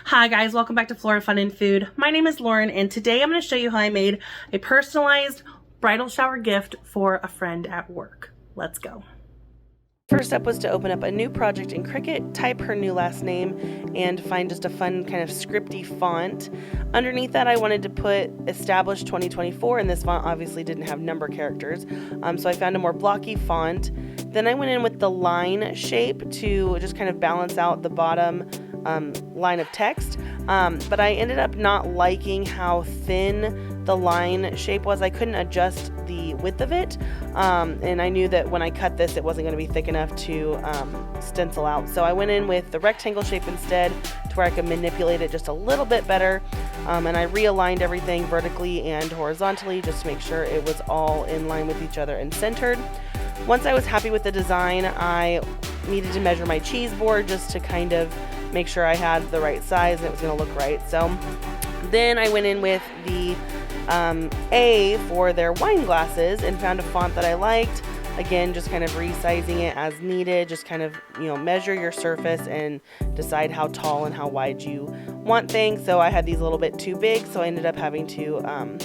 Hi guys, welcome back to Flora Fun and Food. My name is Lauren and today I'm going to show you how I made a personalized bridal shower gift for a friend at work. Let's go. First step was to open up a new project in Cricut, type her new last name, and find just a fun kind of scripty font. Underneath that I wanted to put established 2024, and this font obviously didn't have number characters, so I found a more blocky font. Then I went in with the line shape to just kind of balance out the bottom line of text, but I ended up not liking how thin the line shape was. I couldn't adjust the width of it, and I knew that when I cut this it wasn't going to be thick enough to stencil out, so I went in with the rectangle shape instead to where I could manipulate it just a little bit better, and I realigned everything vertically and horizontally just to make sure it was all in line with each other and centered. Once I was happy with the design, I needed to measure my cheese board just to kind of make sure I had the right size and it was going to look right. So then I went in with the A for their wine glasses and found a font that I liked. Again, just kind of resizing it as needed, just kind of, measure your surface and decide how tall and how wide you want things. So I had these a little bit too big, so I ended up having to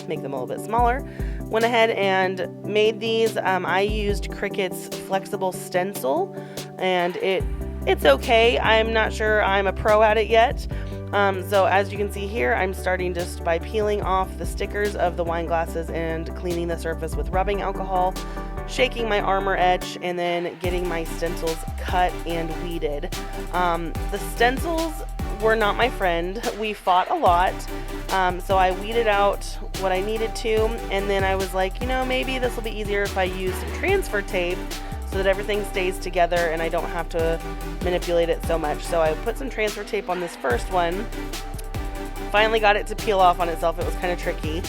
make them a little bit smaller. Went ahead and made these. I used Cricut's flexible stencil, and it's okay. I'm not sure I'm a pro at it yet. So as you can see here, I'm starting just by peeling off the stickers of the wine glasses and cleaning the surface with rubbing alcohol, shaking my Armour Etch, and then getting my stencils cut and weeded. The stencils were not my friend. We fought a lot. So I weeded out what I needed to, and then I was like, maybe this will be easier if I use some transfer tape so that everything stays together and I don't have to manipulate it so much. So I put some transfer tape on this first one. Finally got it to peel off on itself. It was kind of tricky.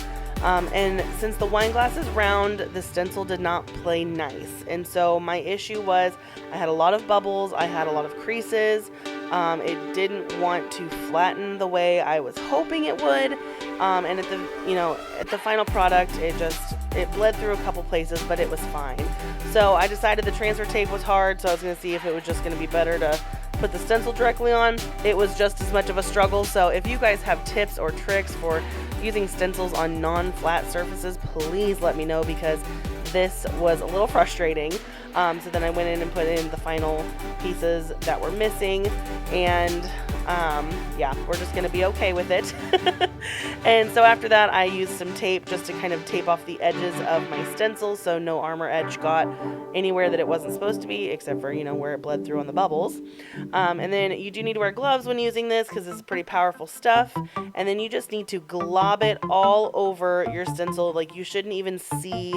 And since the wine glass is round, the stencil did not play nice. And so my issue was I had a lot of bubbles, I had a lot of creases. It didn't want to flatten the way I was hoping it would. And at the final product, it bled through a couple places, but it was fine. So I decided the transfer tape was hard, so I was going to see if it was just going to be better to put the stencil directly on. It was just as much of a struggle. So if you guys have tips or tricks for using stencils on non-flat surfaces, please let me know, because this was a little frustrating. So then I went in and put in the final pieces that were missing, and yeah, we're just going to be okay with it. And so after that, I used some tape just to kind of tape off the edges of my stencil so no Armour Etch got anywhere that it wasn't supposed to be, except for, where it bled through on the bubbles. And then you do need to wear gloves when using this because it's pretty powerful stuff. And then you just need to glob it all over your stencil. Like, you shouldn't even see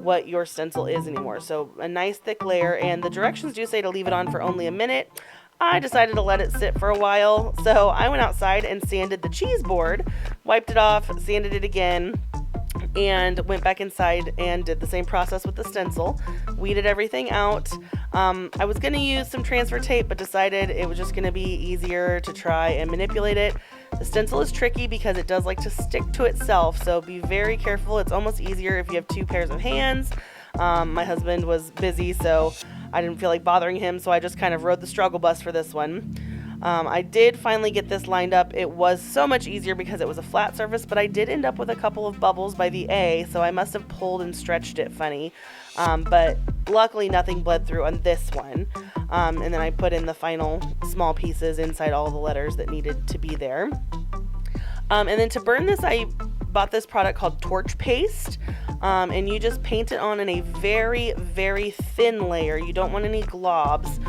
what your stencil is anymore. So a nice thick layer, and the directions do say to leave it on for only a minute. I decided to let it sit for a while, so I went outside and sanded the cheese board, wiped it off, sanded it again, and went back inside and did the same process with the stencil, weeded everything out. I was going to use some transfer tape, but decided it was just going to be easier to try and manipulate it. The stencil is tricky because it does like to stick to itself, so be very careful. It's almost easier if you have two pairs of hands. My husband was busy, so I didn't feel like bothering him, so I just kind of rode the struggle bus for this one. I did finally get this lined up. It was so much easier because it was a flat surface, but I did end up with a couple of bubbles by the A, so I must have pulled and stretched it funny. But luckily nothing bled through on this one. And then I put in the final small pieces inside all the letters that needed to be there. And then to burn this, I bought this product called torch paste. And you just paint it on in a very, very thin layer. You don't want any globs.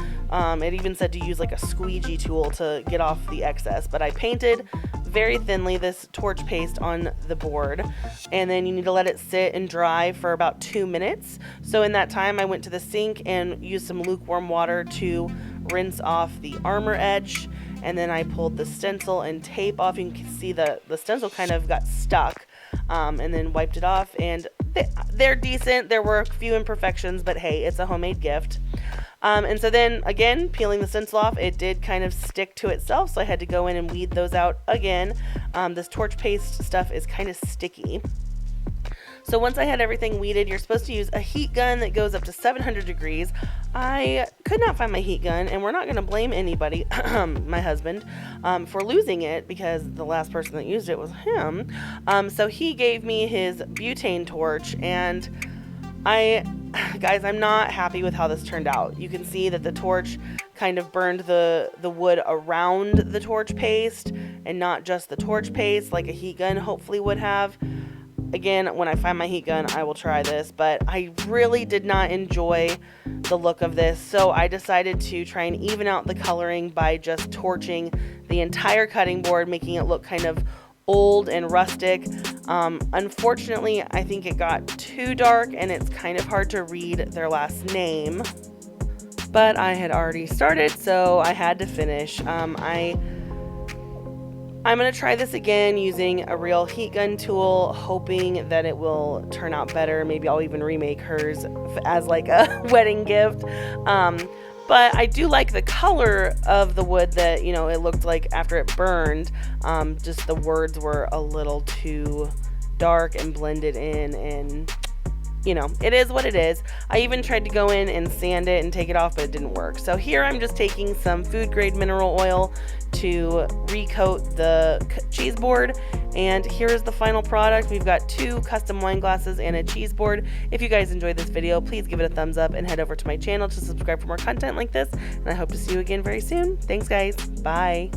It even said to use like a squeegee tool to get off the excess, but I painted very thinly this torch paste on the board, and then you need to let it sit and dry for about 2 minutes. So in that time, I went to the sink and used some lukewarm water to rinse off the Armour Etch, and then I pulled the stencil and tape off. You can see the stencil kind of got stuck, and then wiped it off, and they're decent. There were a few imperfections, but hey, it's a homemade gift. And so then again, peeling the stencil off, it did kind of stick to itself, so I had to go in and weed those out again. This torch paste stuff is kind of sticky. So once I had everything weeded, you're supposed to use a heat gun that goes up to 700 degrees. I could not find my heat gun, and we're not going to blame anybody, my husband, for losing it, because the last person that used it was him. So he gave me his butane torch, and guys, I'm not happy with how this turned out. You can see that the torch kind of burned the wood around the torch paste and not just the torch paste like a heat gun hopefully would have. Again, when I find my heat gun, I will try this, but I really did not enjoy the look of this, so I decided to try and even out the coloring by just torching the entire cutting board, making it look kind of old and rustic. Unfortunately, I think it got too dark and it's kind of hard to read their last name, but I had already started, so I had to finish. I'm going to try this again using a real heat gun tool, hoping that it will turn out better. Maybe I'll even remake hers as like a wedding gift. But I do like the color of the wood that, you know, it looked like after it burned. Just the words were a little too dark and blended in, and you know, it is what it is. I even tried to go in and sand it and take it off, but it didn't work. So here I'm just taking some food grade mineral oil to recoat the cheese board, and here's the final product. We've got 2 custom wine glasses and a cheese board. If you guys enjoyed this video, please give it a thumbs up and head over to my channel to subscribe for more content like this, and I hope to see you again very soon. Thanks guys, bye.